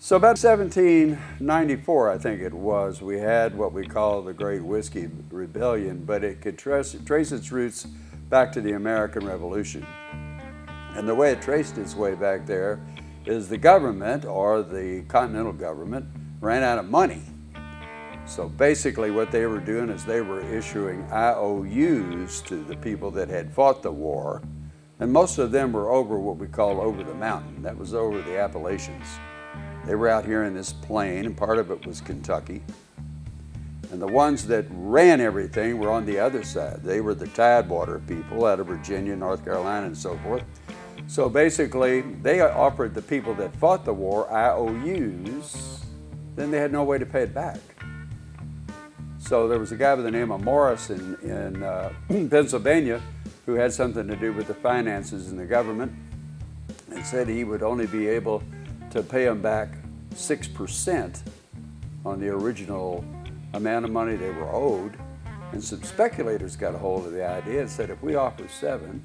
So about 1794, I think it was, we had what we call the Great Whiskey Rebellion, but it could trace its roots back to the American Revolution. And the way it traced its way back there is the government, or the Continental government, ran out of money. So basically what they were doing is they were issuing IOUs to the people that had fought the war, and most of them were over what we call over the mountain. That was over the Appalachians. They were out here in this plain, and part of it was Kentucky. And the ones that ran everything were on the other side. They were the Tidewater people out of Virginia, North Carolina, and so forth. So basically, they offered the people that fought the war IOUs, then they had no way to pay it back. So there was a guy by the name of Morris in Pennsylvania who had something to do with the finances in the government, and said he would only be able to pay them back 6% on the original amount of money they were owed. And some speculators got a hold of the idea and said, if we offer 7,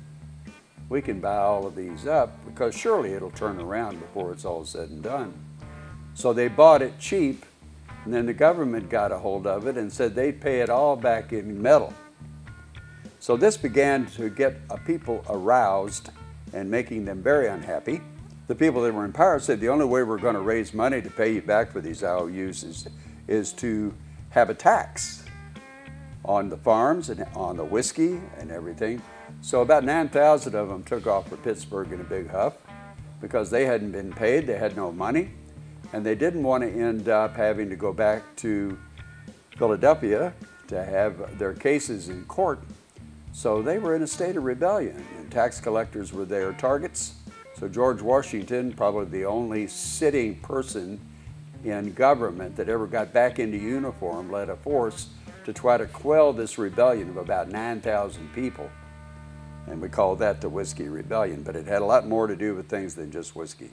we can buy all of these up, because surely it'll turn around before it's all said and done. So they bought it cheap, and then the government got a hold of it and said they'd pay it all back in metal. So this began to get people aroused and making them very unhappy. The people that were in power said the only way we're going to raise money to pay you back for these IOUs is to have a tax on the farms and on the whiskey and everything. So about 9,000 of them took off for Pittsburgh in a big huff because they hadn't been paid, they had no money, and they didn't want to end up having to go back to Philadelphia to have their cases in court. So they were in a state of rebellion, and tax collectors were their targets. So George Washington, probably the only sitting person in government that ever got back into uniform, led a force to try to quell this rebellion of about 9,000 people. And we call that the Whiskey Rebellion, but it had a lot more to do with things than just whiskey.